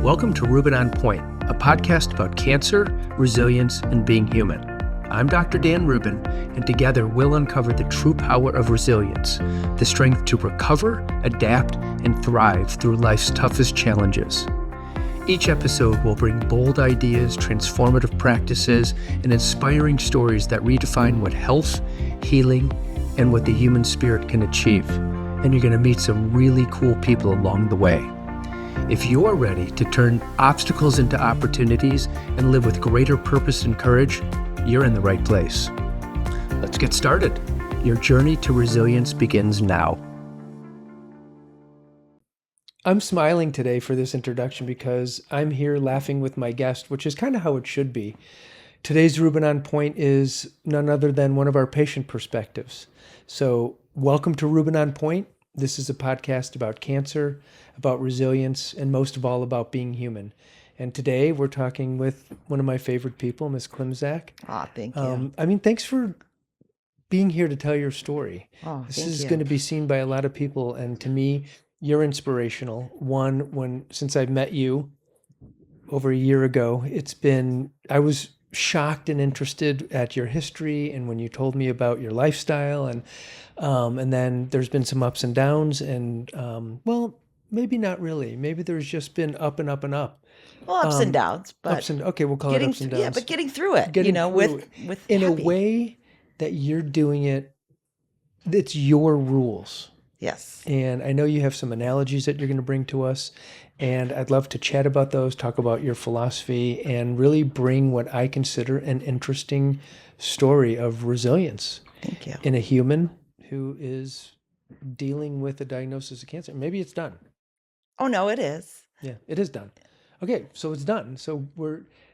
Welcome to Rubin On Point, a podcast about cancer, resilience, and being human. I'm Dr. Dan Rubin, and together we'll uncover the true power of resilience, the strength to recover, adapt, and thrive through life's toughest challenges. Each episode will bring bold ideas, transformative practices, and inspiring stories that redefine what health, healing, and what the human spirit can achieve. And you're going to meet some really cool people along the way. If you're ready to turn obstacles into opportunities and live with greater purpose and courage, you're in the right place. Let's get started. Your journey to resilience begins now. I'm smiling today for this introduction because I'm here laughing with my guest, which is kind of how it should be. Today's Rubin On Point is none other than one of our patient perspectives. So welcome to Rubin On Point. This is a podcast about cancer, about resilience, and most of all about being human. And today we're talking with one of my favorite people, Ms. Klimczak. Thank you. Thanks for being here to tell your story. This Thank is you. going to be seen by a lot of people, and to me, you're inspirational. Since I met you over a year ago, I was shocked and interested at your history, and when you told me about your lifestyle, and then there's been some ups and downs, and maybe not really. Maybe there's just been up and up and up. Well, ups and downs, but we'll call it ups and downs. Yeah, but getting through it, with in happy. a way that you're doing it. It's your rules. Yes. And I know you have some analogies that you're going to bring to us, and I'd love to chat about those, talk about your philosophy, and really bring what I consider an interesting story of resilience. Thank you. In a human who is dealing with a diagnosis of cancer. Maybe it's done. Oh, no, it is. Yeah, it is done. Okay, so it's done. So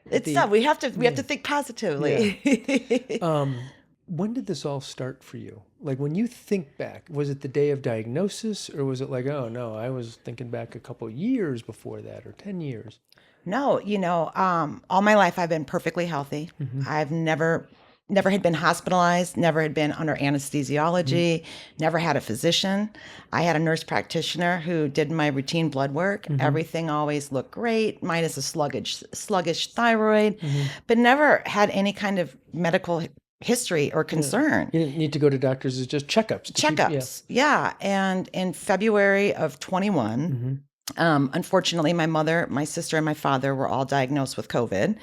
It's done. We have to think positively. Yeah. When did this all start for you? Like when you think back, was it the day of diagnosis, or was it like, oh no, I was thinking back a couple of years before that, or 10 years? No, all my life I've been perfectly healthy. Mm-hmm. I've never had been hospitalized, never had been under anesthesiology, never had a physician. I had a nurse practitioner who did my routine blood work. Mm-hmm. Everything always looked great, minus a sluggish thyroid, but never had any kind of medical history or concern. You didn't need to go to doctors, it's just checkups. Yeah. And in February of 21, unfortunately, my mother, my sister, and my father were all diagnosed with COVID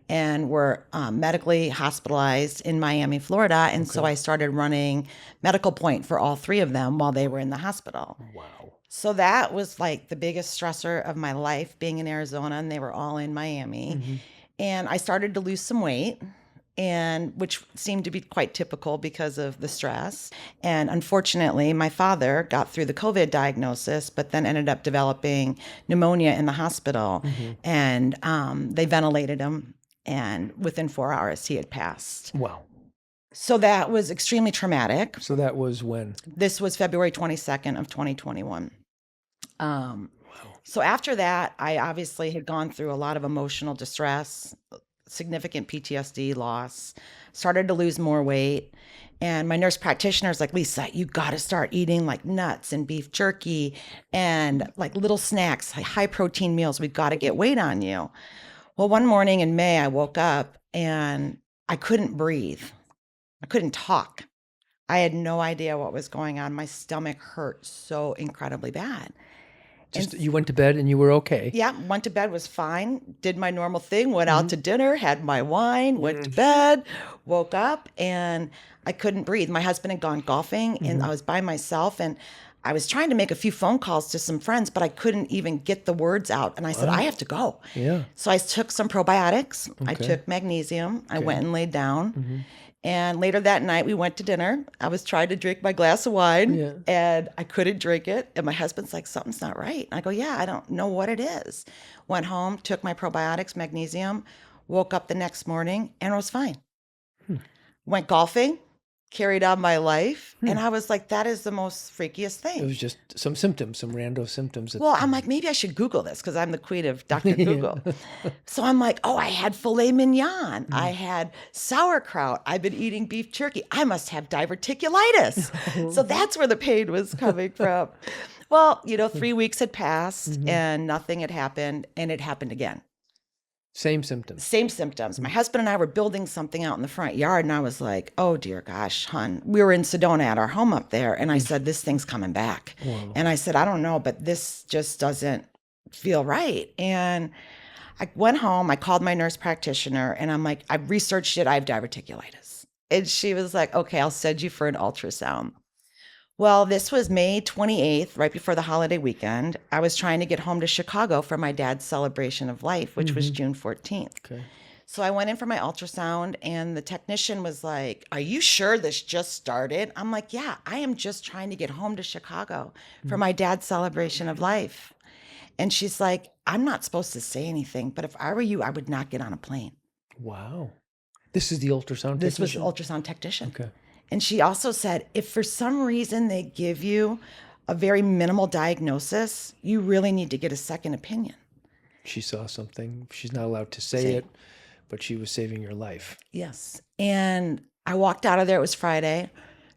and were medically hospitalized in Miami, Florida. And so I started running medical point for all three of them while they were in the hospital. Wow. So that was like the biggest stressor of my life, being in Arizona, and they were all in Miami. And I started to lose some weight, and which seemed to be quite typical because of the stress. And unfortunately, my father got through the COVID diagnosis, but then ended up developing pneumonia in the hospital. And they ventilated him, and within 4 hours, he had passed. Wow. So that was extremely traumatic. So that was when? This was February 22nd of 2021. So after that, I obviously had gone through a lot of emotional distress, significant PTSD loss, started to lose more weight. And my nurse practitioner is like, Lisa, you got to start eating like nuts and beef jerky and like little snacks, like high protein meals. We've got to get weight on you. Well, one morning in May, I woke up and I couldn't breathe. I couldn't talk. I had no idea what was going on. My stomach hurt so incredibly bad. You went to bed and you were okay. Yeah, went to bed, was fine, did my normal thing, went out to dinner, had my wine, went to bed, woke up, and I couldn't breathe. My husband had gone golfing, and I was by myself, and I was trying to make a few phone calls to some friends, but I couldn't even get the words out. And I said, I have to go. Yeah. So I took some probiotics. I took magnesium. I went and laid down. And later that night, we went to dinner. I was trying to drink my glass of wine, and I couldn't drink it. And my husband's like, something's not right. And I go, yeah, I don't know what it is. Went home, took my probiotics, magnesium, woke up the next morning, and it was fine. Went golfing, carried on my life. And I was like, that is the most freakiest thing. It was just some symptoms, some rando symptoms. Well, I'm like, maybe I should Google this because I'm the queen of Dr. Google. So I'm like, oh, I had filet mignon. I had sauerkraut. I've been eating beef jerky. I must have diverticulitis. So that's where the pain was coming from. Well, 3 weeks had passed and nothing had happened, and it happened again. Same symptoms. Same symptoms. My husband and I were building something out in the front yard, and I was like, oh, dear gosh, hon. We were in Sedona at our home up there, and I said, this thing's coming back. Whoa. And I said, I don't know, but this just doesn't feel right. And I went home, I called my nurse practitioner, and I'm like, I researched it, I have diverticulitis. And she was like, okay, I'll send you for an ultrasound. Well, this was May 28th, right before the holiday weekend. I was trying to get home to Chicago for my dad's celebration of life, which was June 14th. Okay. So I went in for my ultrasound, and the technician was like, are you sure this just started? I'm like, yeah, I am just trying to get home to Chicago for my dad's celebration of life. And she's like, I'm not supposed to say anything, but if I were you, I would not get on a plane. Wow. This is the ultrasound This was the technician? ultrasound technician. Okay. And she also said, if for some reason they give you a very minimal diagnosis, you really need to get a second opinion. She saw something. She's not allowed to say it, but she was saving your life. Yes. And I walked out of there. It was Friday.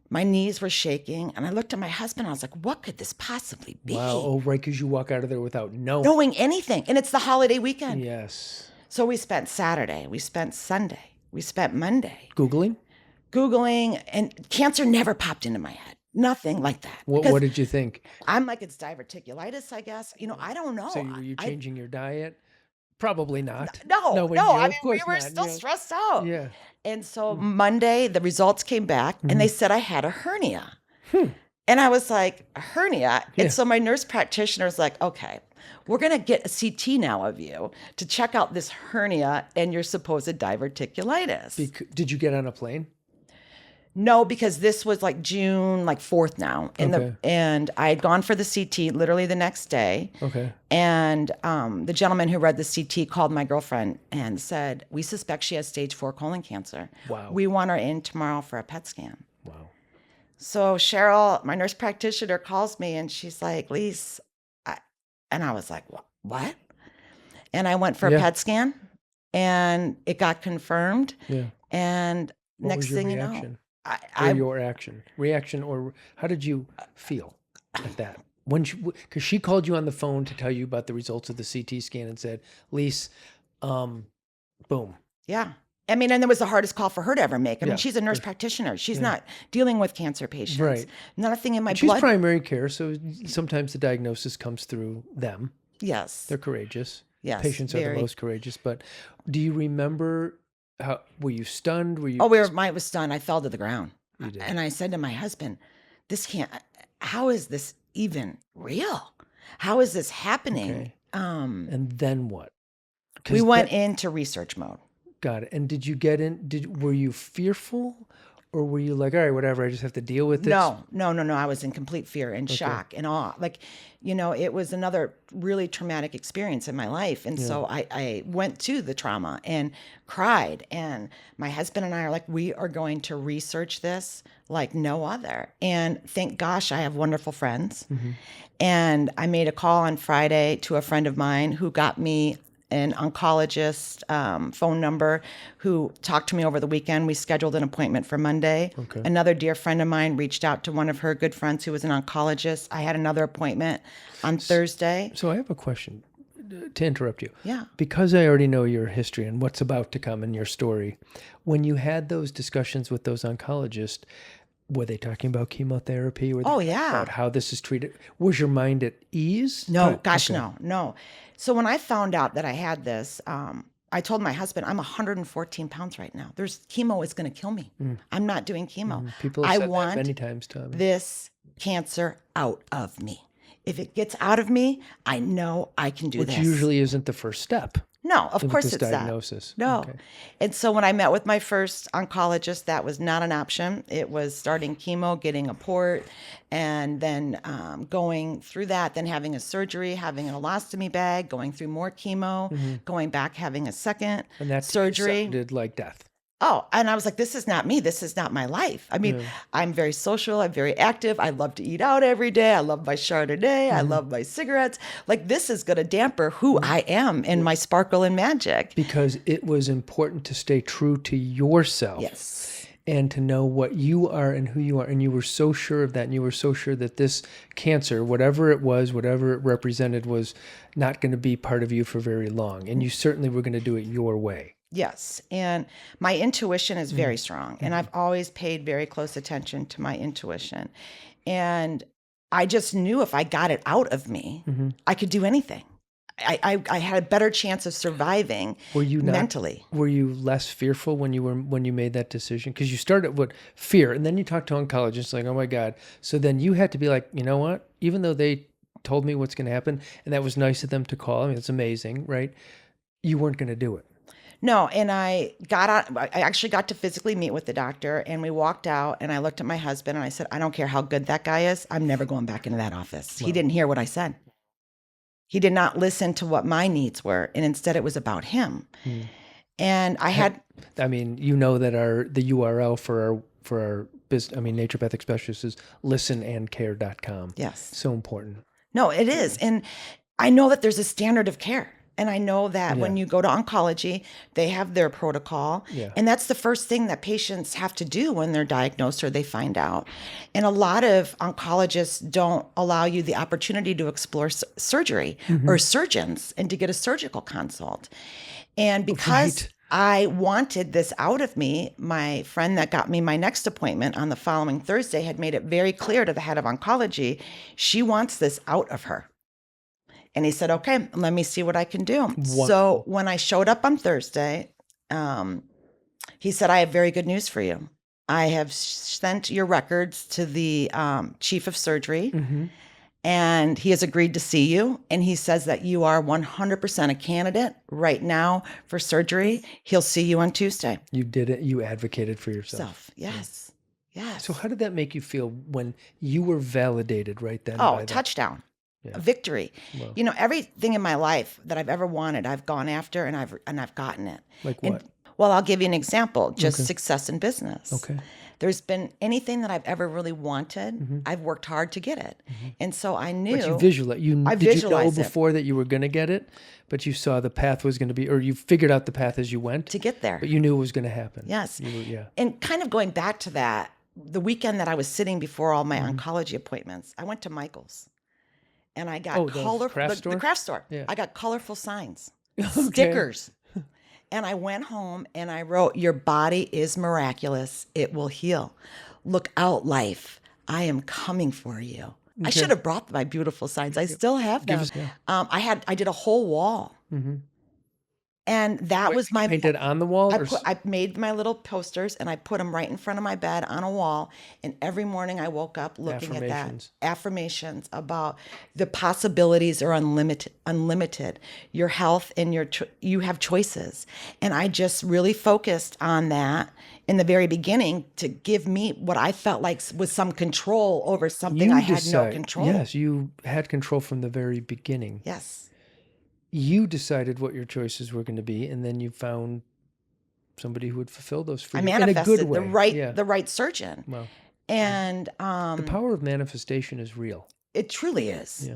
My knees were shaking. And I looked at my husband. I was like, what could this possibly be? Wow. Oh, right, because you walk out of there without knowing anything. And it's the holiday weekend. Yes. So we spent Saturday. We spent Sunday. We spent Monday. Googling, and cancer never popped into my head. Nothing like that. What did you think? I'm like, it's diverticulitis, I guess. I don't know. So were you changing your diet? Probably not. No. I mean, we were still stressed out. Yeah. And so Monday, the results came back, and they said I had a hernia. And I was like, a hernia? Yeah. And so my nurse practitioner is like, okay, we're going to get a CT now of you to check out this hernia and your supposed diverticulitis. Did you get on a plane? No, because this was like June 4th now. And I had gone for the CT literally the next day. Okay. And the gentleman who read the CT called my girlfriend and said, we suspect she has stage 4 colon cancer. Wow. We want her in tomorrow for a PET scan. Wow. So Cheryl, my nurse practitioner, calls me and she's like, Lise, and I was like, what? And I went for a PET scan and it got confirmed. Yeah. And what next was your thing reaction? you know, your reaction, or how did you feel at that? Because she called you on the phone to tell you about the results of the CT scan and said, Lise, boom. Yeah. I mean, and it was the hardest call for her to ever make. I mean, she's a nurse sure. practitioner. She's not dealing with cancer patients. Right. Nothing in my She's blood. primary care, so sometimes the diagnosis comes through them. Yes. They're courageous. Yes. Patients are the most courageous. But do you remember how, were you stunned? Were you? Oh, I was stunned. I fell to the ground. You did. And I said to my husband, how is this even real? How is this happening? Okay. And then what? We went into research mode. Got it. And did you get in? Were you fearful, or were you like, all right, whatever, I just have to deal with this? No. I was in complete fear and shock and awe. It was another really traumatic experience in my life. And so I went to the trauma and cried. And my husband and I are like, we are going to research this like no other. And thank gosh, I have wonderful friends. Mm-hmm. And I made a call on Friday to a friend of mine who got me an oncologist phone number who talked to me over the weekend. We scheduled an appointment for Monday. Okay. Another dear friend of mine reached out to one of her good friends who was an oncologist. I had another appointment on Thursday. So I have a question to interrupt you. Yeah. Because I already know your history and what's about to come in your story. When you had those discussions with those oncologists, were they talking about chemotherapy? Were they about how this is treated? Was your mind at ease? No, no. So when I found out that I had this, I told my husband, I'm 114 pounds right now. Chemo is going to kill me. I'm not doing chemo. People have said want that many times, Tommy. This cancer out of me. If it gets out of me, I know I can do this. Which usually isn't the first step. No, of course it's diagnosis. That. No. Okay. And so when I met with my first oncologist, that was not an option. It was starting chemo, getting a port, and then going through that, then having a surgery, having an alostomy bag, going through more chemo, going back, having a second and that surgery. Sounded like death. Oh, and I was like, this is not me. This is not my life. I mean, I'm very social. I'm very active. I love to eat out every day. I love my Chardonnay. I love my cigarettes. Like, this is going to damper who I am and my sparkle and magic. Because it was important to stay true to yourself. Yes. and to know what you are and who you are. And you were so sure of that. And you were so sure that this cancer, whatever it was, whatever it represented, was not going to be part of you for very long. And you certainly were going to do it your way. Yes. And my intuition is very strong. And I've always paid very close attention to my intuition. And I just knew if I got it out of me, I could do anything. I had a better chance of surviving mentally. Were you less fearful when you made that decision? Because you started with fear, and then you talked to oncologists like, oh my God. So then you had to be like, you know what? Even though they told me what's going to happen, and that was nice of them to call. I mean, it's amazing, right? You weren't going to do it. No, and I actually got to physically meet with the doctor, and we walked out, and I looked at my husband and I said, I don't care how good that guy is. I'm never going back into that office. Wow. He didn't hear what I said. He did not listen to what my needs were, and instead it was about him. And I mean, you know that the URL for our business, I mean, naturopathic specialists is listenandcare.com. Yes. So important. No, it is. And I know that there's a standard of care. And I know that when you go to oncology, they have their protocol. Yeah. And that's the first thing that patients have to do when they're diagnosed or they find out. And a lot of oncologists don't allow you the opportunity to explore surgery or surgeons and to get a surgical consult. And because I wanted this out of me, my friend that got me my next appointment on the following Thursday had made it very clear to the head of oncology, she wants this out of her. And he said, okay, let me see what I can do. So when I showed up on Thursday, he said, I have very good news for you. I have sent your records to the chief of surgery, and he has agreed to see you. And he says that you are 100% a candidate right now for surgery. He'll see you on Tuesday. You did it. You advocated for yourself. Yes. Yes. So how did that make you feel when you were validated right then? Oh, touchdown. Yeah. A victory. Wow. You know, everything in my life that I've ever wanted, I've gone after and I've gotten it. Like what? Well, I'll give you an example. Just success in business. Okay. There's been anything that I've ever really wanted, I've worked hard to get it. And so I knew. But you visualize. Did you know before that you were going to get it, but you saw the path was going to be, or you figured out the path as you went? To get there. But you knew it was going to happen. Yes. And kind of going back to that, the weekend that I was sitting before all my oncology appointments, I went to Michael's. And I got the craft store. Yeah. I got colorful signs, stickers. And I went home and I wrote, your body is miraculous. It will heal. Look out, life. I am coming for you. Okay. I should have brought my beautiful signs. I still have them. I did a whole wall. And that was my painted on the wall. I made my little posters and I put them right in front of my bed on a wall. And every morning I woke up looking at that affirmations about the possibilities are unlimited. Your health and you have choices. And I just really focused on that in the very beginning to give me what I felt like was some control over something I had no control. Yes, you had control from the very beginning. Yes. You decided what your choices were going to be, and then you found somebody who would fulfill those for you in a good way. The right surgeon. Wow. And the power of manifestation is real. It truly is. Yeah.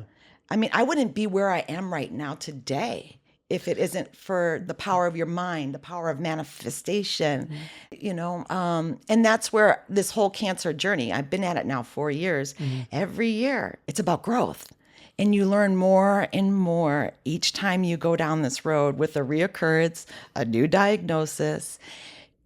I mean, I wouldn't be where I am right now today if it isn't for the power of your mind, the power of manifestation, you know. And that's where this whole cancer journey, I've been at it now 4 years. Every year, it's about growth. And you learn more and more each time you go down this road with a reoccurrence, a new diagnosis.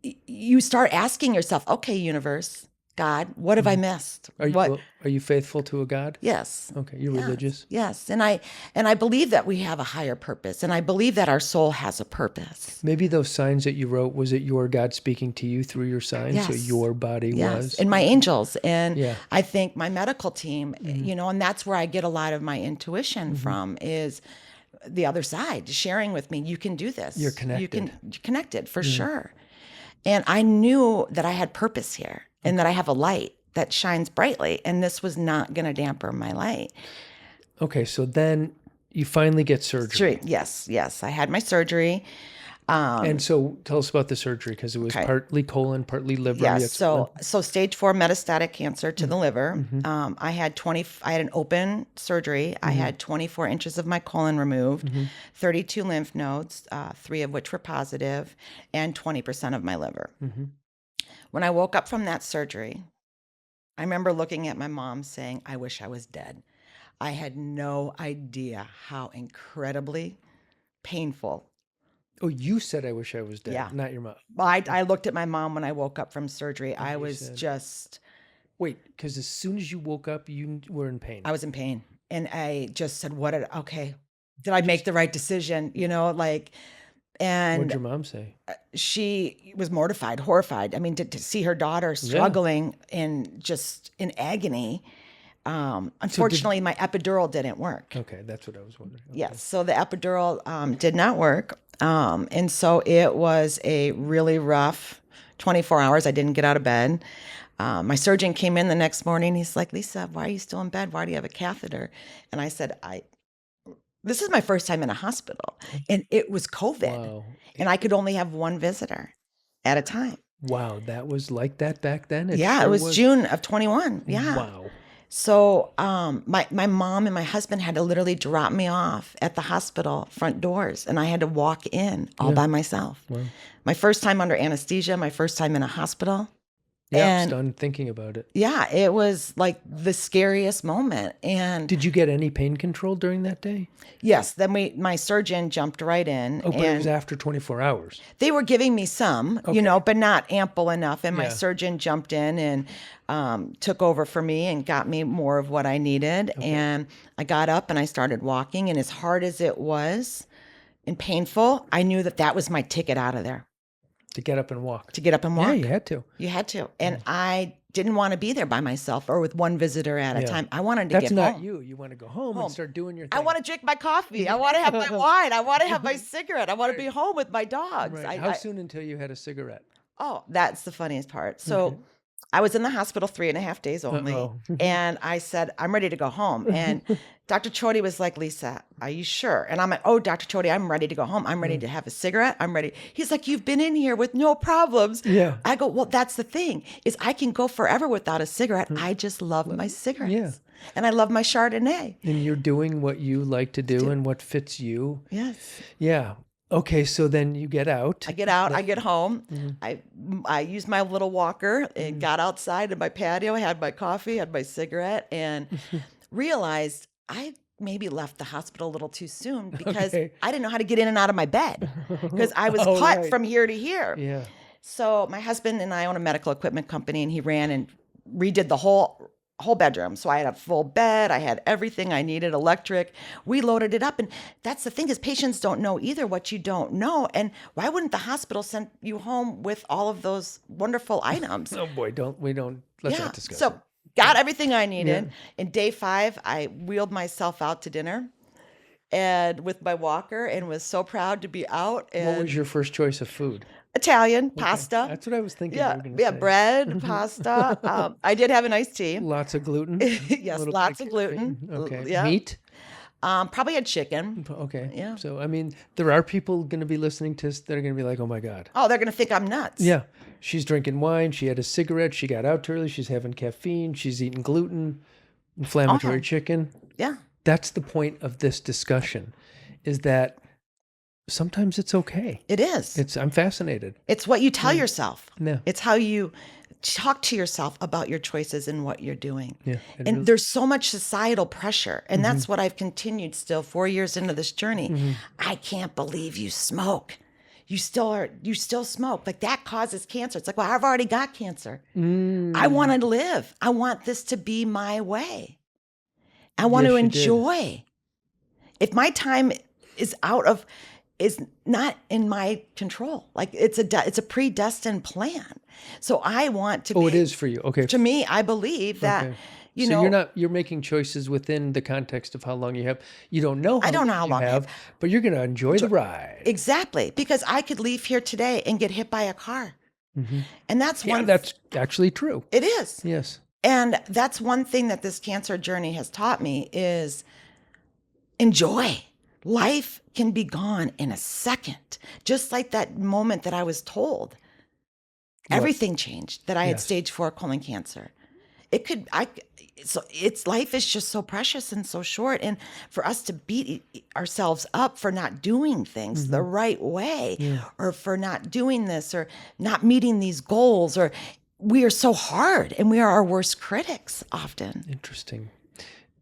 You start asking yourself, okay, universe, God, what have I missed? Are you faithful to a God? Yes. Okay, you're religious? Yes. And I believe that we have a higher purpose, and I believe that our soul has a purpose. Maybe those signs that you wrote, was it your God speaking to you through your signs? Yes. So your body was? And my angels. And I think my medical team, you know, and that's where I get a lot of my intuition from is the other side, sharing with me, you can do this. You're connected. You're connected for sure. And I knew that I had purpose here. And that I have a light that shines brightly. And this was not going to damper my light. Okay, so then you finally get surgery. Yes. I had my surgery. And so tell us about the surgery, because it was partly colon, partly liver. Yes, so stage 4 metastatic cancer to the liver. I had an open surgery. I had 24 inches of my colon removed, 32 lymph nodes, 3 of which were positive, and 20% of my liver. When I woke up from that surgery, I remember looking at my mom saying, I wish I was dead. I had no idea how incredibly painful. Oh, you said I wish I was dead, Yeah. not your mom. I looked at my mom when I woke up from surgery. I you was said- just, Wait, because as soon as you woke up, you were in pain. I was in pain. And I just said, okay, did I make the right decision? You know, like, What'd and your mom say? she was mortified, horrified. I mean, to see her daughter struggling in agony. Unfortunately, my epidural didn't work. Okay, that's what I was wondering. Okay. Yes, so the epidural did not work. And so it was a really rough 24 hours. I didn't get out of bed. My surgeon came in the next morning. He's like, Lisa, why are you still in bed? Why do you have a catheter? And I said, this is my first time in a hospital. And it was COVID. Wow. And I could only have one visitor at a time. Wow, that was like that back then? Yeah, sure it was June of 21. Yeah. Wow. So my mom and my husband had to literally drop me off at the hospital front doors, and I had to walk in all by myself. Wow. My first time under anesthesia, my first time in a hospital. Yeah, I'm And stunned thinking about it. yeah, it was like the scariest moment. And Did you get any pain control during that day? yes, then my surgeon jumped right in. Oh, but it and was after 24 hours. they were giving me some, but not ample enough. And my Yeah. surgeon jumped in and took over for me and got me more of what I needed. And I got up and I started walking. And as hard as it was and painful, I knew that was my ticket out of there. To get up and walk. To get up and walk. Yeah, you had to. You had to. And I didn't want to be there by myself or with one visitor at a time. I wanted to That's get not home. you. You want to go home and start doing your thing. I want to drink my coffee. I want to have my wine. I want to have my cigarette. I want to be home with my dogs. Right. How soon until you had a cigarette? Oh, that's the funniest part. So I was in the hospital 3.5 days only. And I said, I'm ready to go home. And Dr. Chody was like, Lisa, are you sure? And I'm like, oh, Dr. Chody, I'm ready to go home. I'm ready to have a cigarette. I'm ready. He's like, you've been in here with no problems. Yeah. I go, well, that's the thing is I can go forever without a cigarette. I just love my cigarettes. Yeah. And I love my Chardonnay. And you're doing what you like to do and what fits you. Yes. Yeah. Okay, so then you get out. I get out, I get home. I used my little walker and got outside in my patio, had my coffee, had my cigarette, and realized I maybe left the hospital a little too soon because I didn't know how to get in and out of my bed because I was cut from here to here. Yeah. So my husband and I own a medical equipment company, and he ran and redid the whole bedroom. So I had a full bed. I had everything I needed, electric. We loaded it up. And that's the thing is patients don't know either what you don't know. And why wouldn't the hospital send you home with all of those wonderful items? Oh boy, let's not discuss So it. got everything I needed. In day 5, I wheeled myself out to dinner and with my walker and was so proud to be out. And What was your first choice of food? Italian, pasta. That's what I was thinking. Yeah, you were gonna say. bread, pasta. I did have an iced tea. Lots of gluten. Yes, Little lots bit of gluten. Okay. Yeah. Meat. Probably had chicken. Okay. Yeah. So I mean, there are people going to be listening to us that are going to be like, "Oh my God." Oh, they're going to think I'm nuts. Yeah. She's drinking wine. She had a cigarette. She got out too early. She's having caffeine. She's eating gluten, inflammatory chicken. Yeah. That's the point of this discussion, is that sometimes it's okay. It is. I'm fascinated. It's what you tell yourself. Yeah. It's how you talk to yourself about your choices and what you're doing. Yeah. And there's so much societal pressure. And that's what I've continued still 4 years into this journey. I can't believe you smoke. You still smoke. Like that causes cancer. It's like, well, I've already got cancer. I want to live. I want this to be my way. I want to enjoy. If my time is not in my control. Like it's a predestined plan. So I want to be. Oh, it is for you. Okay. To me, I believe that, you're making choices within the context of how long you have. You don't know I don't know how long you have, but you're going to enjoy the ride. Exactly. Because I could leave here today and get hit by a car. And that's that's actually true. It is. Yes. And that's one thing that this cancer journey has taught me is enjoy. Life can be gone in a second. Just like that moment that I was told. Everything changed that I had stage 4 colon cancer. Life is just so precious and so short. And for us to beat ourselves up for not doing things the right way or for not doing this or not meeting these goals, or we are so hard and we are our worst critics often. Interesting.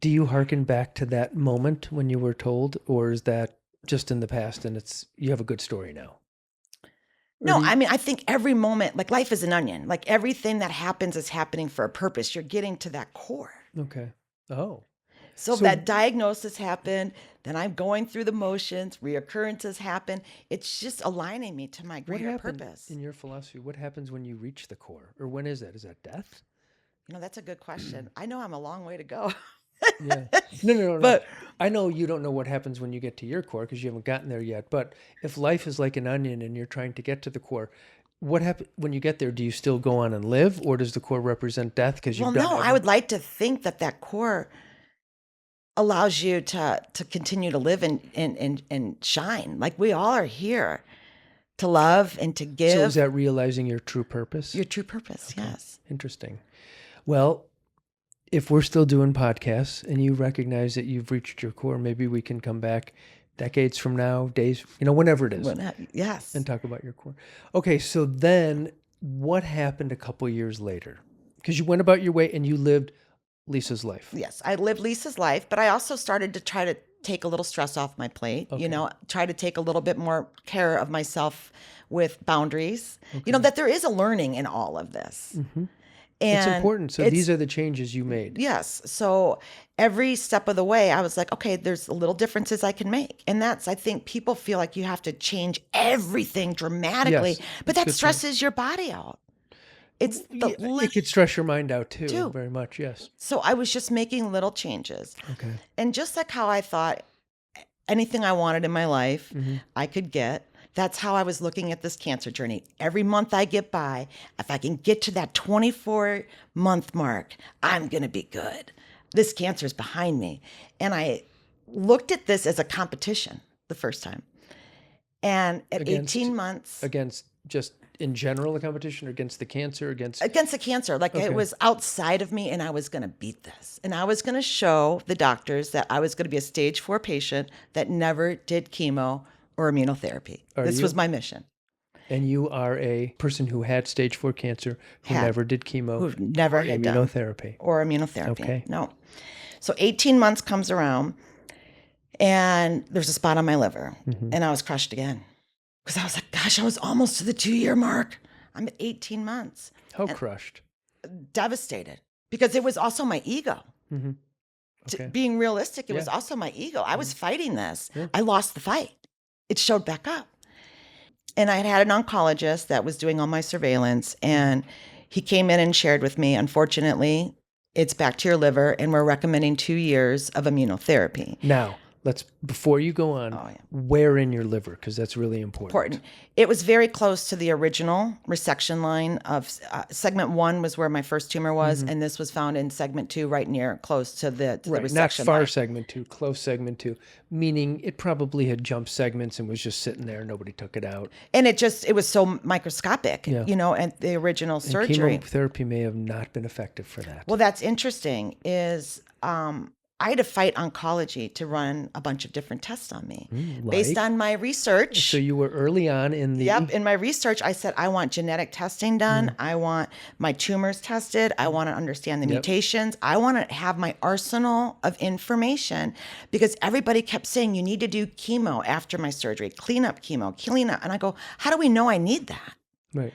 Do you hearken back to that moment when you were told, or is that just in the past and you have a good story now? No, I mean, I think every moment, like life is an onion. Like everything that happens is happening for a purpose. You're getting to that core. Okay. Oh. So that diagnosis happened, then I'm going through the motions, reoccurrences happen. It's just aligning me to my greater purpose. In your philosophy, what happens when you reach the core? Or when is that? Is that death? That's a good question. I know I'm a long way to go. Yeah. No. But I know you don't know what happens when you get to your core because you haven't gotten there yet. But if life is like an onion and you're trying to get to the core, what happens when you get there? Do you still go on and live, or does the core represent death? Because I would like to think that core allows you to continue to live and shine. Like we all are here to love and to give. So is that realizing your true purpose? Your true purpose, okay. Yes. Interesting. Well, if we're still doing podcasts and you recognize that you've reached your core, maybe we can come back decades from now, days, whenever it is. Yes. And talk about your core. Okay, so then what happened a couple years later? Because you went about your way and you lived Lisa's life. Yes, I lived Lisa's life, but I also started to try to take a little stress off my plate, try to take a little bit more care of myself with boundaries, that there is a learning in all of this. Mm-hmm. And it's important. So these are the changes you made. Yes. So every step of the way, I was like, okay, there's little differences I can make. And I think people feel like you have to change everything dramatically, but that stresses your body out. It could stress your mind out too, very much, yes. So I was just making little changes. Okay. And just like how I thought anything I wanted in my life, I could get. That's how I was looking at this cancer journey. Every month I get by, if I can get to that 24-month mark, I'm going to be good. This cancer is behind me. And I looked at this as a competition the first time. And at 18 months... Against just in general a competition, or against the cancer? Against the cancer. Like it was outside of me and I was going to beat this. And I was going to show the doctors that I was going to be a stage 4 patient that never did chemo or immunotherapy. This was my mission. And you are a person who had stage 4 cancer, who never did chemo, who never had immunotherapy. Or immunotherapy. Okay. No. So 18 months comes around and there's a spot on my liver and I was crushed again. Because I was like, gosh, I was almost to the 2-year mark. I'm at 18 months. How crushed? Devastated. Because it was also my ego. Mm-hmm. Okay. Being realistic, it was also my ego. I was fighting this. Yeah. I lost the fight. It showed back up. And I had an oncologist that was doing all my surveillance, and he came in and shared with me, unfortunately, it's back to your liver, and we're recommending 2 years of immunotherapy. Now, before you go on, where in your liver? Because that's really important. It was very close to the original resection line of segment 1 was where my first tumor was, and this was found in segment 2, right near close to the resection not far line. Segment 2, close segment 2, meaning it probably had jumped segments and was just sitting there. Nobody took it out. And it was so microscopic, and the original surgery. Chemotherapy may have not been effective for that. Well, that's interesting is... I had to fight oncology to run a bunch of different tests on me based on my research. So you were early on in the... Yep. In my research, I said, I want genetic testing done. I want my tumors tested. I want to understand the mutations. I want to have my arsenal of information because everybody kept saying, you need to do chemo after my surgery, clean up chemo, clean up. And I go, how do we know I need that? Right.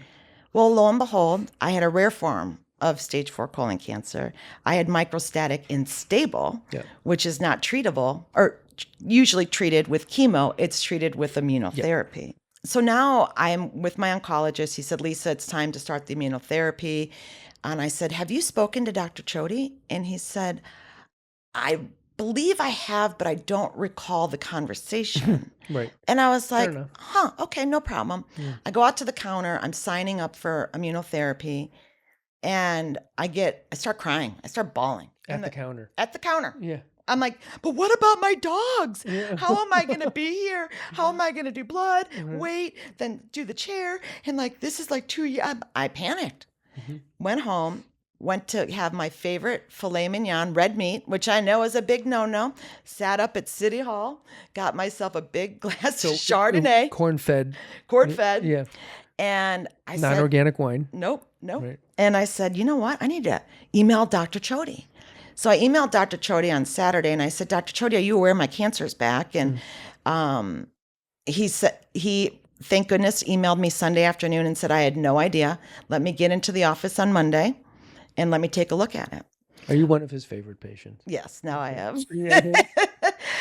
Well, lo and behold, I had a rare form of stage 4 colon cancer. I had microstatic unstable, which is not treatable, or usually treated with chemo. It's treated with immunotherapy. So now I'm with my oncologist. He said, Lisa, it's time to start the immunotherapy. And I said, have you spoken to Dr. Chody? And he said, I believe I have, but I don't recall the conversation. Right. And I was like, okay, no problem. Yeah. I go out to the counter. I'm signing up for immunotherapy. And I start crying. I start bawling. At the counter. At the counter. Yeah. I'm like, but what about my dogs? Yeah. How am I going to be here? How am I going to do blood? Wait, then do the chair. And this is 2 years. I panicked. Went home, went to have my favorite filet mignon, red meat, which I know is a big no-no. Sat up at City Hall, got myself a big glass of Chardonnay. Corn-fed. Corn-fed. Yeah. And I said, Non-organic wine. nope. Right. And I said, you know what? I need to email Dr. Chody. So I emailed Dr. Chody on Saturday and I said, Dr. Chody, are you aware my cancer is back? And he said, thank goodness, emailed me Sunday afternoon and said, I had no idea. Let me get into the office on Monday and let me take a look at it. Are you one of his favorite patients? Yes, now I am. Yeah.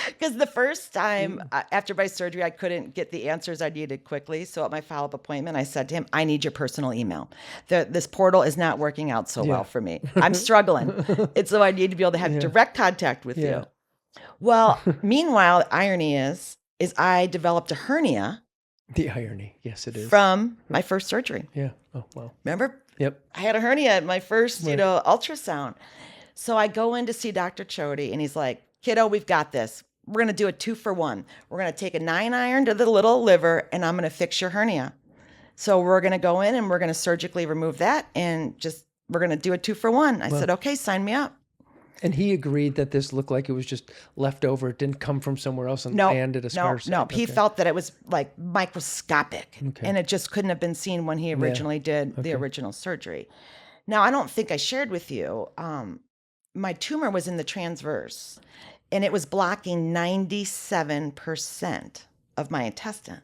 Because the first time after my surgery, I couldn't get the answers I needed quickly. So at my follow-up appointment, I said to him, I need your personal email. This portal is not working out so well for me. I'm struggling. And so I need to be able to have direct contact with you. Well, meanwhile, the irony is I developed a hernia. The irony. Yes, it is. From my first surgery. Yeah. Oh, wow. Remember? Yep. I had a hernia at my first, ultrasound. So I go in to see Dr. Chody and he's like, kiddo, we've got this. We're going to do a 2-for-1. We're going to take a 9-iron to the little liver and I'm going to fix your hernia. So we're going to go in and we're going to surgically remove that and we're going to do a 2-for-1. I said, okay, sign me up. And he agreed that this looked like it was just left over. It didn't come from somewhere else and landed a scar. No. He felt that it was like microscopic and it just couldn't have been seen when he originally did the original surgery. Now, I don't think I shared with you, my tumor was in the transverse and it was blocking 97% of my intestine.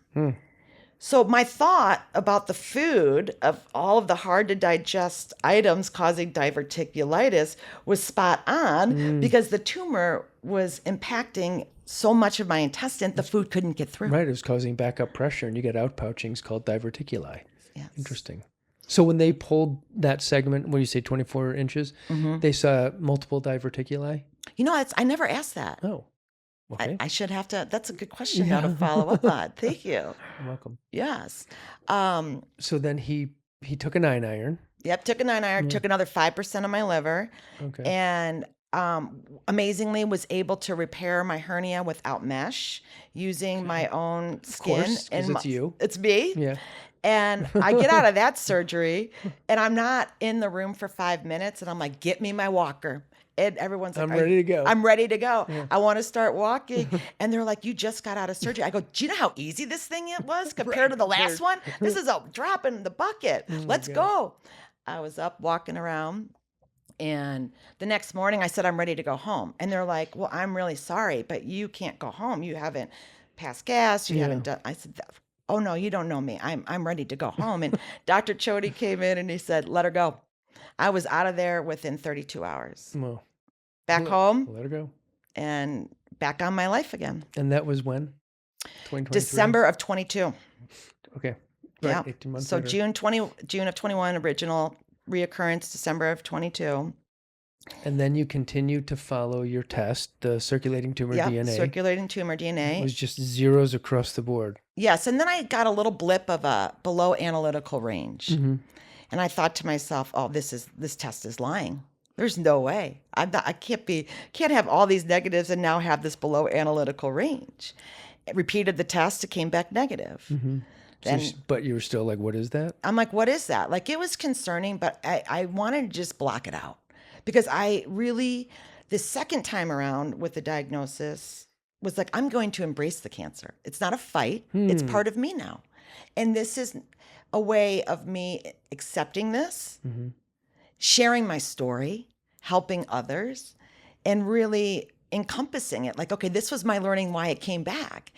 So my thought about the food of all of the hard to digest items causing diverticulitis was spot on because the tumor was impacting so much of my intestine, the food couldn't get through. Right. It was causing backup pressure and you get outpouchings called diverticuli. Yes. Interesting. So when they pulled that segment, what do you say, 24 inches, they saw multiple diverticuli? I never asked that. Oh, okay. I should have to. That's a good question now to follow up on. Thank you. You're welcome. Yes. So then he took a 9-iron. Yep, took a 9-iron, took another 5% of my liver. Okay. And amazingly was able to repair my hernia without mesh using my own skin. Of course, 'cause it's you. It's me. Yeah. And I get out of that surgery and I'm not in the room for 5 minutes and I'm like, get me my walker. And everyone's like, I'm ready to go. I'm ready to go. Yeah. I want to start walking. And they're like, you just got out of surgery. I go, do you know how easy this thing it was compared to the last one? This is a drop in the bucket. Let's go. I was up walking around. And the next morning I said, I'm ready to go home. And they're like, well, I'm really sorry, but you can't go home. You haven't passed gas. You haven't done. I said, oh no, you don't know me. I'm ready to go home. And Dr. Chody came in and he said, let her go. I was out of there within 32 hours. Well, back home. Let her go. And back on my life again. And that was when? 2023? December of 22. Okay. Right, Yeah. 18 months So later. June of 21, original reoccurrence, December of 22. And then you continued to follow your test, the circulating tumor DNA. Circulating tumor DNA. It was just zeros across the board. Yes, and then I got a little blip of a below analytical range. And I thought to myself, oh, this test is lying. There's no way. I can't have all these negatives and now have this below analytical range. I repeated the test, it came back negative. Then, but you were still like, what is that? I'm like, what is that? Like, it was concerning, but I wanted to just block it out because the second time around with the diagnosis was like, I'm going to embrace the cancer. It's not a fight. It's part of me now. And this is a way of me accepting this, sharing my story, helping others, and really encompassing it. Like, okay, this was my learning why it came back.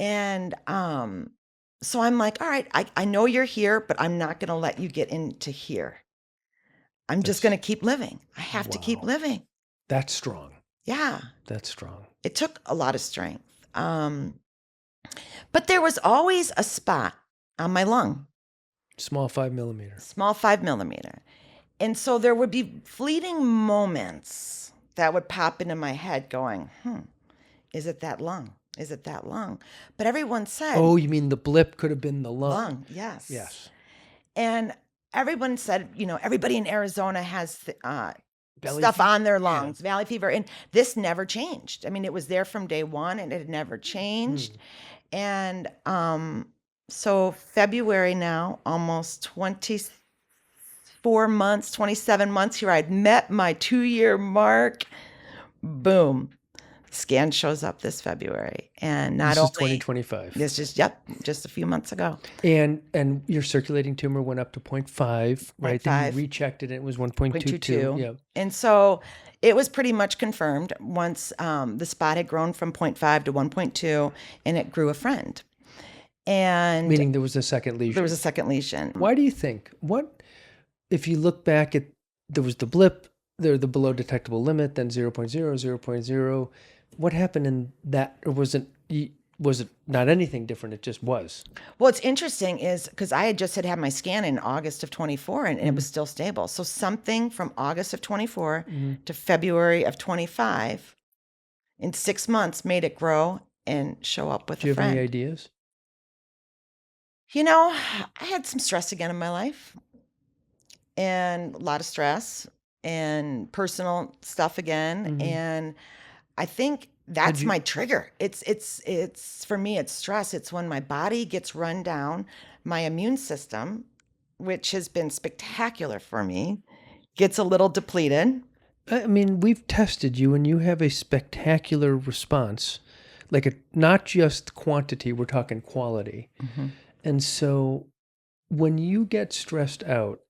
And so I'm like, all right, I know you're here, but I'm not going to let you get into here. I'm just going to keep living. I have to keep living. That's strong. Yeah. That's strong. It took a lot of strength. But there was always a spot on my lung. Small 5 millimeter. Small 5 millimeter. And so there would be fleeting moments that would pop into my head going, is it that lung? Is it that lung? But everyone said... Oh, you mean the blip could have been the lung? Lung, yes. Yes. And everyone said, everybody in Arizona has stuff on their lungs, valley fever. And this never changed. I mean, it was there from day one and it had never changed. And so February now, almost 24 months, 27 months here, I'd met my 2-year mark. Boom. Scan shows up this February. And not This is only 2025. this is just a few months ago. And your circulating tumor went up to 0.5, right? Then 0.5. you rechecked it and it was 1.22. 0.22. Yeah. And so it was pretty much confirmed once the spot had grown from 0.5 to 1.2, and it grew a friend. And Meaning there was a second lesion. there was a second lesion. Why do you think? If you look back at, there was the blip, the below detectable limit, then 0.0, 0.0. What happened in that? Or was it not anything different? It just was. What's interesting is because I had just had my scan in August of 24 and it was still stable. So something from August of 24 to February of 25 in 6 months made it grow and show up with Do you a have any friend. ideas? I had some stress again in my life and a lot of stress and personal stuff again. And I think that's my trigger. It's for me, it's stress. It's when my body gets run down, my immune system, which has been spectacular for me, gets a little depleted. I mean, we've tested you and you have a spectacular response, not just quantity, we're talking quality. And so when you get stressed out,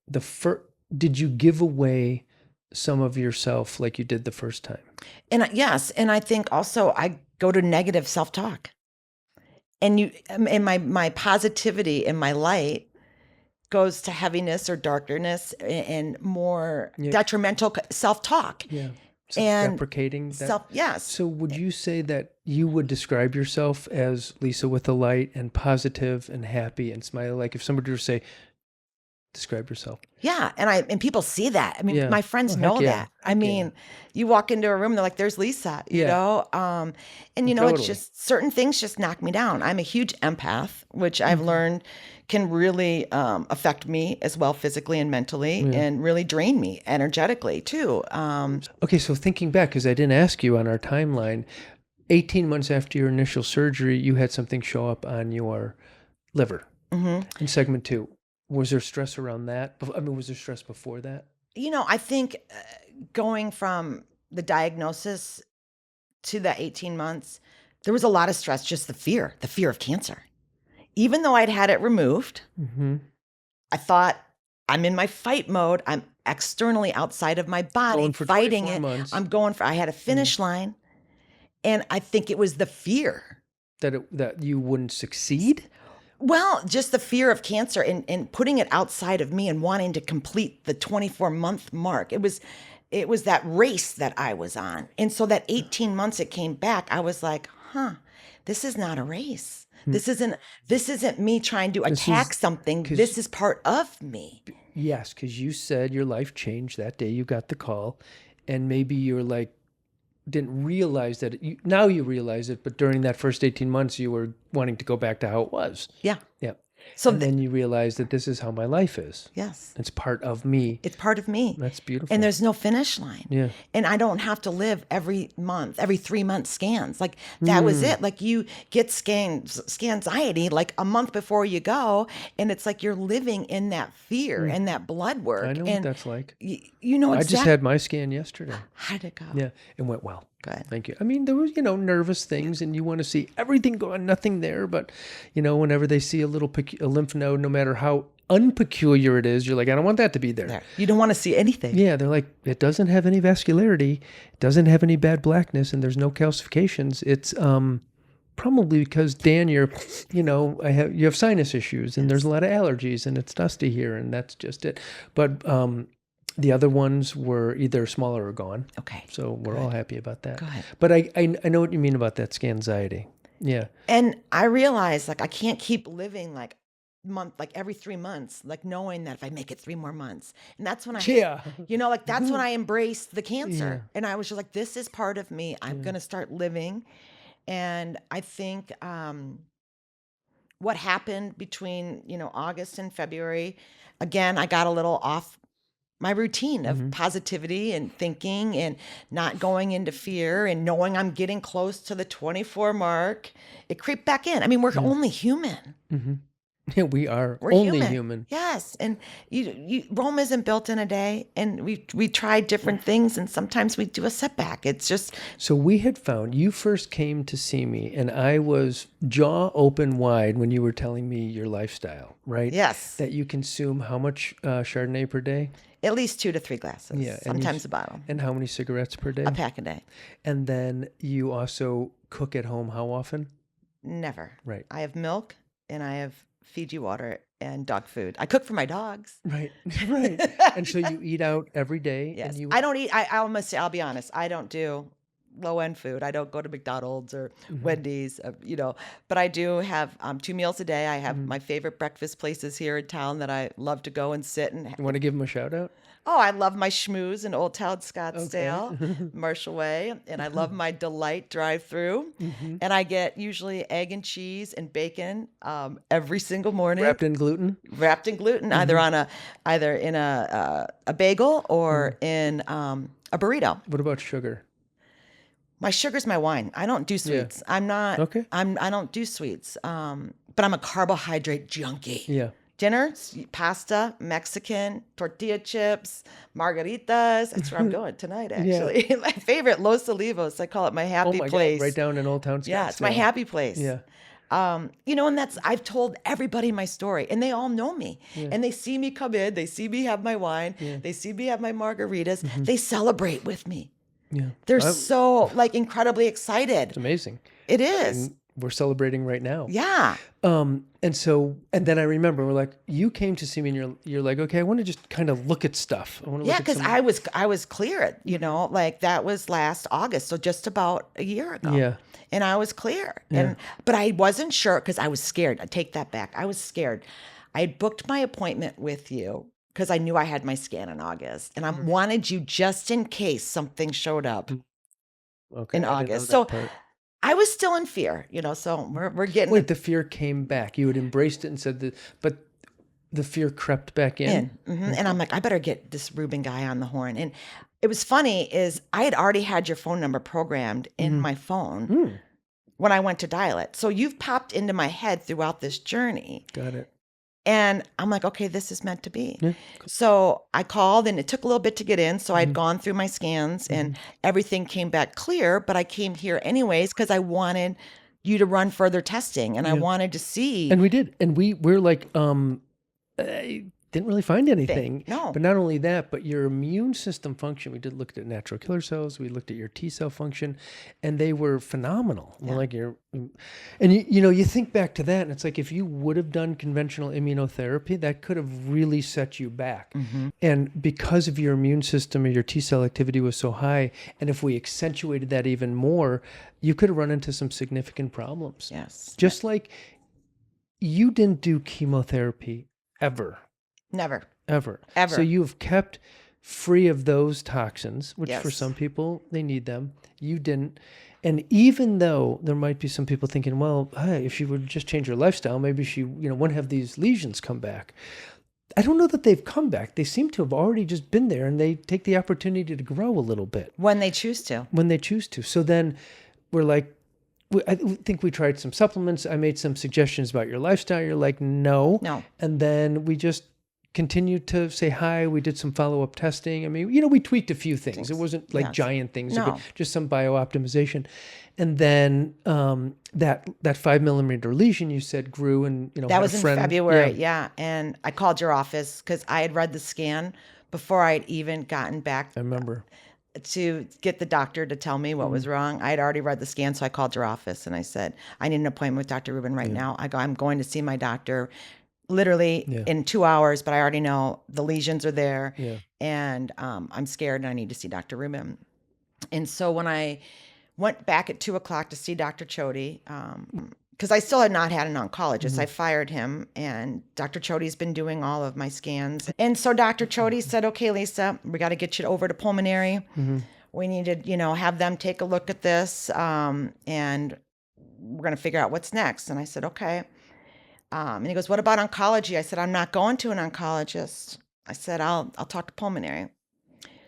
did you give away some of yourself like you did the first time? And yes, and I think also I go to negative self-talk. And my positivity and my light goes to heaviness or darkness and more detrimental self-talk. Yeah. And Self-deprecating. yes. So would you say that you would describe yourself as Lisa with the light and positive and happy and smiley? Like if somebody were to say, describe yourself. Yeah. And people see that. I mean, my friends Oh, know heck yeah. that. I mean, you walk into a room, they're like, there's Lisa, you know? And it's Totally. just certain things just knock me down. I'm a huge empath, which I've learned can really affect me as well physically and mentally and really drain me energetically too. Okay, so thinking back, because I didn't ask you on our timeline, 18 months after your initial surgery, you had something show up on your liver in segment 2. Was there stress around that? I mean, was there stress before that? I think going from the diagnosis to the 18 months, there was a lot of stress, just the fear of cancer. Even though I'd had it removed, I thought I'm in my fight mode. I'm externally outside of my body fighting it. Months. I had a finish line. And I think it was the fear. That you wouldn't succeed? Well, just the fear of cancer and putting it outside of me and wanting to complete the 24-month mark. It was that race that I was on. And so that 18 months it came back, I was like, this is not a race. This isn't me trying to attack something. This is part of me. Yes, because you said your life changed that day you got the call, and maybe you're like, didn't realize that. Now you realize it, but during that first 18 months, you were wanting to go back to how it was. Yeah. Yeah. So and then you realize that this is how my life is. Yes. It's part of me. It's part of me. That's beautiful. And there's no finish line. Yeah. And I don't have to live every 3 month scans. Like that was it. Like you get scanxiety like a month before you go. And it's like you're living in that fear and that blood work. I know what that's like. You know exactly. I just had my scan yesterday. How'd it go? Yeah. It went well. Good. Thank you. I mean, there was, nervous things and you want to see everything going, nothing there. But, whenever they see a little a lymph node, no matter how unpeculiar it is, you're like, I don't want that to be there. You don't want to see anything. Yeah. They're like, it doesn't have any vascularity. It doesn't have any bad blackness and there's no calcifications. It's probably because, Dan, you have sinus issues and there's a lot of allergies and it's dusty here and that's just it. But, the other ones were either smaller or gone. Okay. So we're all happy about that. Good. But I know what you mean about that scanxiety. Yeah. And I realized I can't keep living every 3 months, knowing that if I make it 3 more months. And that's when that's when I embraced the cancer. And I was just like, this is part of me. I'm going to start living. And I think what happened between, August and February, again, I got a little off my routine of positivity and thinking and not going into fear and knowing I'm getting close to the 24 mark. It creeped back in. I mean, we're only human. Yeah, we are We're only human. human. Yes. And Rome isn't built in a day. And we try different things, and sometimes we do a setback. It's just, So we had found, you first came to see me and I was jaw open wide when you were telling me your lifestyle, right? yes, That you consume how much Chardonnay per day? at least 2 to 3 glasses, Yeah. sometimes a bottle, And how many cigarettes per day? a pack a day. And then you also cook at home how often? Never. Right. I have milk and I have Fiji water and dog food. I cook for my dogs. Right. Right. And so you eat out every day? Yes. And you... I don't eat, I'll be honest, I don't do low end food. I don't go to McDonald's or Wendy's, but I do have 2 meals a day. I have my favorite breakfast places here in town that I love to go and sit and. You want to give them a shout out? Oh, I love my schmooze in Old Town Scottsdale, Okay. Marshall Way, and I love my Delight drive-through. And I get usually egg and cheese and bacon every single morning, Wrapped in gluten? wrapped in gluten, either in a bagel or in a burrito. What about sugar? My sugar's my wine. I don't do sweets. I'm not. Okay. I don't do sweets. But I'm a carbohydrate junkie. Yeah. Dinner, pasta, Mexican, tortilla chips, margaritas. That's where I'm going tonight, actually. My favorite, Los Olivos. I call it my happy place. God, right down in Old Town Scottsdale. Yeah, it's my happy place. Yeah. And I've told everybody my story, and they all know me. And they see me come in, they see me have my wine, they see me have my margaritas, they celebrate with me. Yeah. They're so incredibly excited. It's amazing. It is. And we're celebrating right now. Yeah. And then I remember we're like, you came to see me and you're like, okay, I want to just kind of look at stuff. I want to Yeah, look at because I was clear, that was last August, so just about a year ago. Yeah. And I was clear. Yeah. But I wasn't sure because I was scared. I take that back. I was scared. I had booked my appointment with you because I knew I had my scan in August, and I wanted you just in case something showed up in August. So I was still in fear, so we're getting. Wait, the fear came back. You had embraced it and said that, but the fear crept back in. And I'm like, I better get this Rubin guy on the horn. And it was funny is I had already had your phone number programmed in my phone when I went to dial it. So you've popped into my head throughout this journey. Got it. And I'm like, okay, this is meant to be. Yeah. So I called, and it took a little bit to get in. So I'd gone through my scans and everything came back clear, but I came here anyways because I wanted you to run further testing, and I wanted to see. And we did. And we're like, didn't really find anything. No. But not only that, but your immune system function. We did look at natural killer cells. We looked at your T cell function, and they were phenomenal. Yeah. We're like you think back to that, and it's like if you would have done conventional immunotherapy, that could have really set you back. And because of your immune system or your T cell activity was so high, and if we accentuated that even more, you could have run into some significant problems. Yes. Just like you didn't do chemotherapy ever. Never. Ever. Ever. So you've kept free of those toxins, which for Yes. some people, they need them. You didn't. And even though there might be some people thinking, well, hey, if she would just change her lifestyle, maybe she wouldn't have these lesions come back. I don't know that they've come back. They seem to have already just been there, and they take the opportunity to grow a little bit. When they choose to. When they choose to. So then we're like, I think we tried some supplements. I made some suggestions about your lifestyle. You're like, no. And then we just continued to say hi. We did some follow-up testing. I mean, we tweaked a few things. It wasn't like giant things, No. just some bio-optimization. And then that 5 millimeter lesion you said grew, and that was in February. Yeah. And I called your office because I had read the scan before I'd even gotten back. I remember. To get the doctor to tell me what was wrong. I had already read the scan, so I called your office and I said, I need an appointment with Dr. Rubin right now. I'm going to see my doctor literally in 2 hours, but I already know the lesions are there, and I'm scared and I need to see Dr. Rubin. And so when I went back at 2:00 to see Dr. Chody, because I still had not had an oncologist. I fired him, and Dr. Chody's been doing all of my scans. And so Dr. Chody said, okay, Lisa, we got to get you over to pulmonary. We need to, have them take a look at this, and we're going to figure out what's next. And I said, okay. And he goes, what about oncology? I said, I'm not going to an oncologist. I said, I'll talk to pulmonary.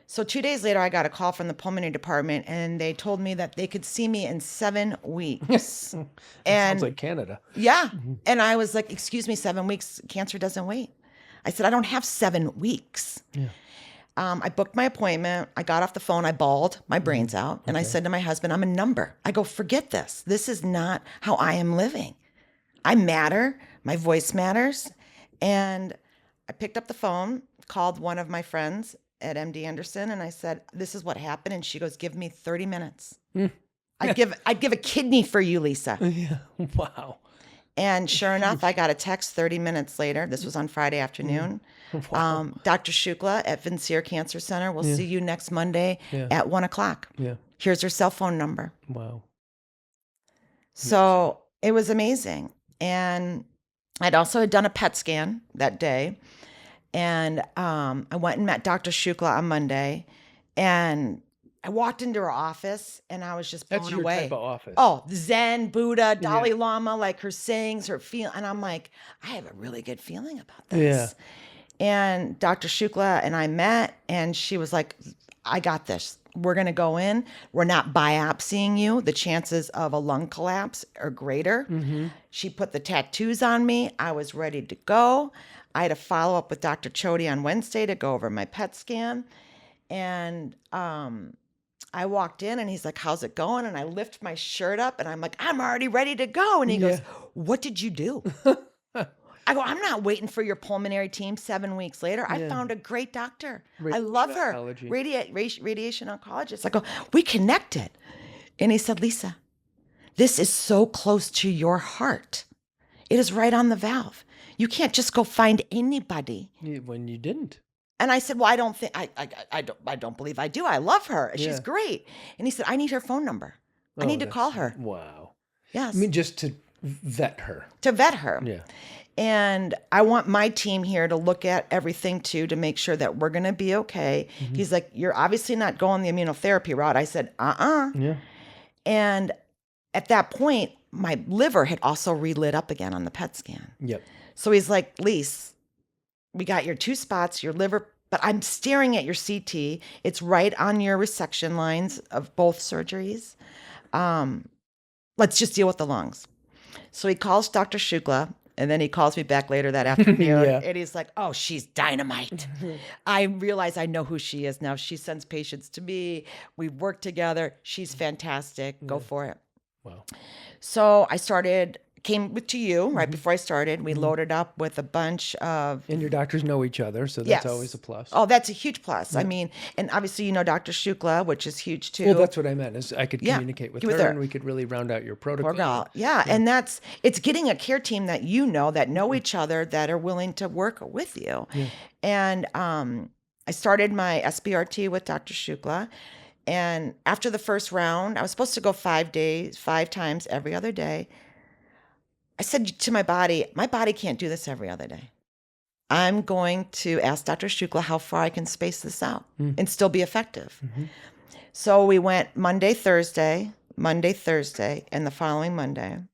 So 2 days later, I got a call from the pulmonary department, and they told me that they could see me in 7 weeks. That And sounds like Canada. yeah. And I was like, excuse me, 7 weeks, cancer doesn't wait. I said, I don't have 7 weeks. Yeah. I booked my appointment. I got off the phone. I bawled my brains out. And I said to my husband, I'm a number. I go, forget this. This is not how I am living. I matter. My voice matters. And I picked up the phone, called one of my friends at MD Anderson, and I said, this is what happened. And she goes, give me 30 minutes. I'd give a kidney for you, Lisa. Yeah. Wow. And sure enough, I got a text 30 minutes later. This was on Friday afternoon. Wow. Dr. Shukla at Vincere Cancer Center will see you next Monday at 1:00. Yeah. Here's her cell phone number. Wow. So it was amazing. And I'd also had done a PET scan that day. And I went and met Dr. Shukla on Monday. And I walked into her office and I was just blown That's your away. type of office. Oh, Zen, Buddha, Dalai Lama, like her sayings, her feel. And I'm like, I have a really good feeling about this. Yeah. And Dr. Shukla and I met, and she was like, I got this. We're going to go in. We're not biopsying you. The chances of a lung collapse are greater. She put the tattoos on me. I was ready to go. I had a follow up with Dr. Chody on Wednesday to go over my PET scan. And I walked in and he's like, how's it going? And I lift my shirt up and I'm like, I'm already ready to go. And he goes, what did you do? I go, I'm not waiting for your pulmonary team 7 weeks later. I found a great doctor. I love her. Radiation oncologist. I go, we connected. And he said, Lisa, this is so close to your heart. It is right on the valve. You can't just go find anybody. When you didn't. And I said, well, I don't think, I don't believe I do. I love her. She's great. And he said, I need her phone number. I need to call her. Wow. Yes. I mean, just to vet her. To vet her. Yeah. And I want my team here to look at everything too, to make sure that we're going to be okay. He's like, you're obviously not going the immunotherapy route. I said, Yeah. And at that point, my liver had also relit up again on the PET scan. Yep. So he's like, Lise, we got your 2 spots, your liver, but I'm staring at your CT. It's right on your resection lines of both surgeries. Let's just deal with the lungs. So he calls Dr. Shukla, and then he calls me back later that afternoon, and he's like, oh, she's dynamite. I realize I know who she is now. She sends patients to me. We've worked together. She's fantastic. Go for it. Wow. So I came to you right before I started. We loaded up with a bunch of... And your doctors know each other, so that's always a plus. Oh, that's a huge plus. I mean, and obviously you know Dr. Shukla, which is huge too. Well, that's what I meant, is I could communicate with her and we could really round out your protocol. Yeah, and it's getting a care team that that know each other, that are willing to work with you. Yeah. And I started my SBRT with Dr. Shukla. And after the first round, I was supposed to go 5 times every other day. I said to my body can't do this every other day. I'm going to ask Dr. Shukla how far I can space this out and still be effective. So we went Monday, Thursday, and the following Monday.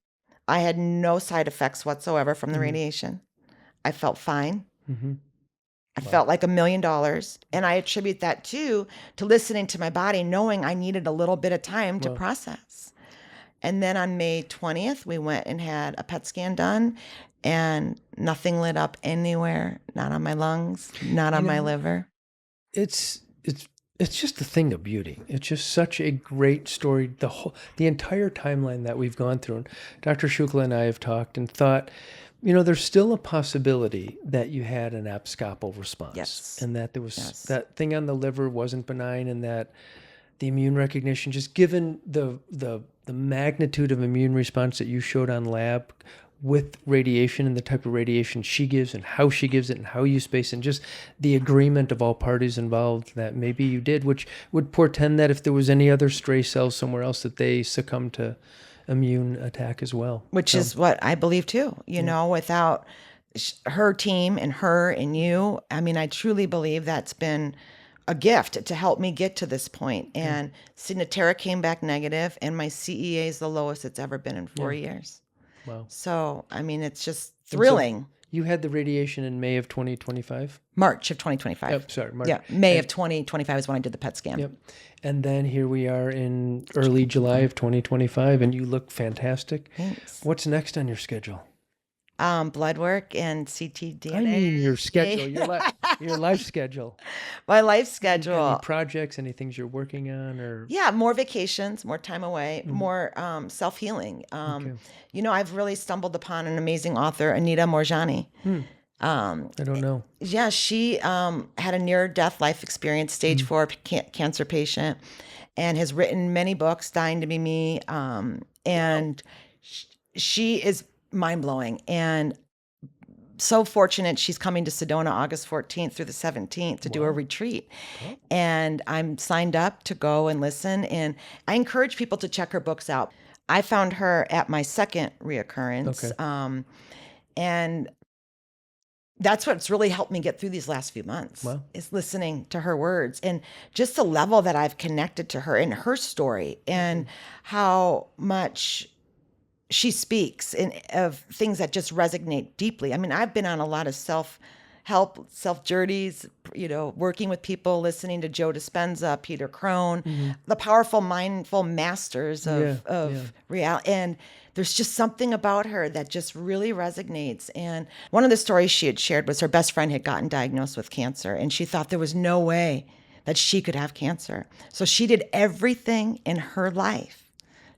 I had no side effects whatsoever from the radiation. I felt fine. I felt like $1 million. And I attribute that to listening to my body, knowing I needed a little bit of time to process. And then on May 20th, we went and had a PET scan done, and nothing lit up anywhere, not on my lungs, not on my liver. It's just a thing of beauty. It's just such a great story. The entire timeline that we've gone through. And Dr. Shukla and I have talked and thought, there's still a possibility that you had an abscopal response. Yes. And that there was that thing on the liver wasn't benign, and that the immune recognition, just given the magnitude of immune response that you showed on lab with radiation and the type of radiation she gives and how she gives it and how you space, and just the agreement of all parties involved that maybe you did, which would portend that if there was any other stray cells somewhere else, that they succumb to immune attack as well. Which is what I believe too. Without her team and her and you, I mean, I truly believe that's been a gift to help me get to this point. And Signatera came back negative, and my CEA is the lowest it's ever been in 4 years. Wow. So, I mean, it's just thrilling. You had the radiation in May of 2025? March of 2025. Oh, sorry, March. Yeah, May of 2025 is when I did the PET scan. Yep. And then here we are in early July of 2025, and you look fantastic. Thanks. What's next on your schedule? Blood work and ctDNA. I mean your schedule, your life schedule. My life schedule. Any projects, any things you're working on, or Yeah, more vacations, more time away, more self-healing. Okay. I've really stumbled upon an amazing author, Anita Morjani. I don't know. Yeah, she had a near-death life experience, stage 4 cancer patient, and has written many books, Dying to Be Me. And she is mind-blowing and so fortunate. She's coming to Sedona August 14th through the 17th to do a retreat. Oh. And I'm signed up to go and listen. And I encourage people to check her books out. I found her at my second reoccurrence. Okay. And that's what's really helped me get through these last few months. Wow. Is listening to her words and just the level that I've connected to her and her story and how much she speaks of things that just resonate deeply. I mean, I've been on a lot of self-help, self-journeys, working with people, listening to Joe Dispenza, Peter Crone, the powerful, mindful masters of reality. And there's just something about her that just really resonates. And one of the stories she had shared was her best friend had gotten diagnosed with cancer, and she thought there was no way that she could have cancer. So she did everything in her life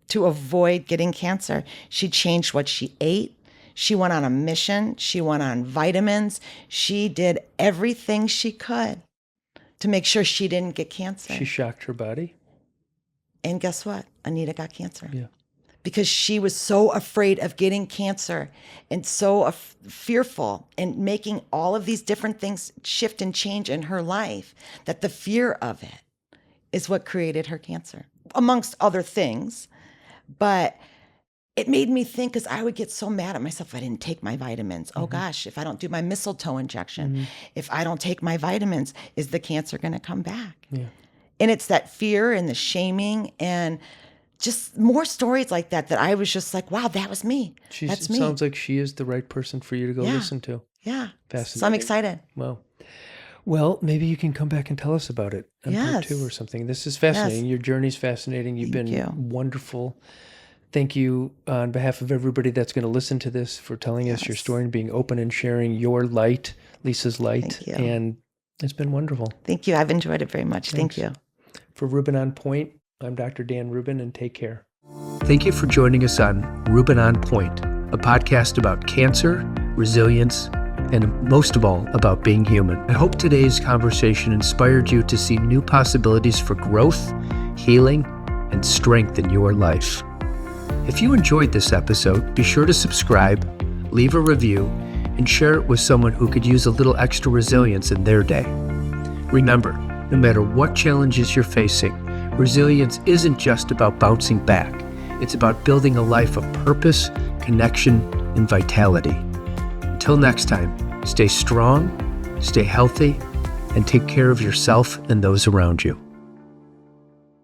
to avoid getting cancer. She changed what she ate. She went on a mission. She went on vitamins. She did everything she could to make sure she didn't get cancer. She shocked her body. And guess what? Anita got cancer. Yeah. Because she was so afraid of getting cancer and so fearful and making all of these different things shift and change in her life that the fear of it is what created her cancer, amongst other things. But it made me think, because I would get so mad at myself if I didn't take my vitamins. Oh gosh, if I don't do my mistletoe injection, if I don't take my vitamins, is the cancer going to come back? Yeah. And it's that fear and the shaming and just more stories like that I was just like, wow, that was me. That's me. Sounds like she is the right person for you to go listen to. Yeah. Fascinating. So I'm excited. Wow. Well, maybe you can come back and tell us about it on part 2 or something. This is fascinating. Yes. Your journey's fascinating. You've been wonderful. Thank you on behalf of everybody that's going to listen to this for telling us your story and being open and sharing your light, Lisa's light. Thank you. And it's been wonderful. Thank you. I've enjoyed it very much. Thanks. Thank you. For Rubin On Point, I'm Dr. Dan Rubin, and take care. Thank you for joining us on Rubin On Point, a podcast about cancer, resilience, and most of all, about being human. I hope today's conversation inspired you to see new possibilities for growth, healing, and strength in your life. If you enjoyed this episode, be sure to subscribe, leave a review, and share it with someone who could use a little extra resilience in their day. Remember, no matter what challenges you're facing, resilience isn't just about bouncing back. It's about building a life of purpose, connection, and vitality. Until next time, stay strong, stay healthy, and take care of yourself and those around you.